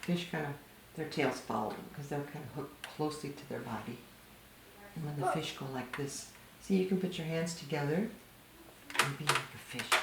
fish kind of, their tails follow them because they're kind of hooked closely to their body. And when the fish go like this, see, you can put your hands together and be like a fish.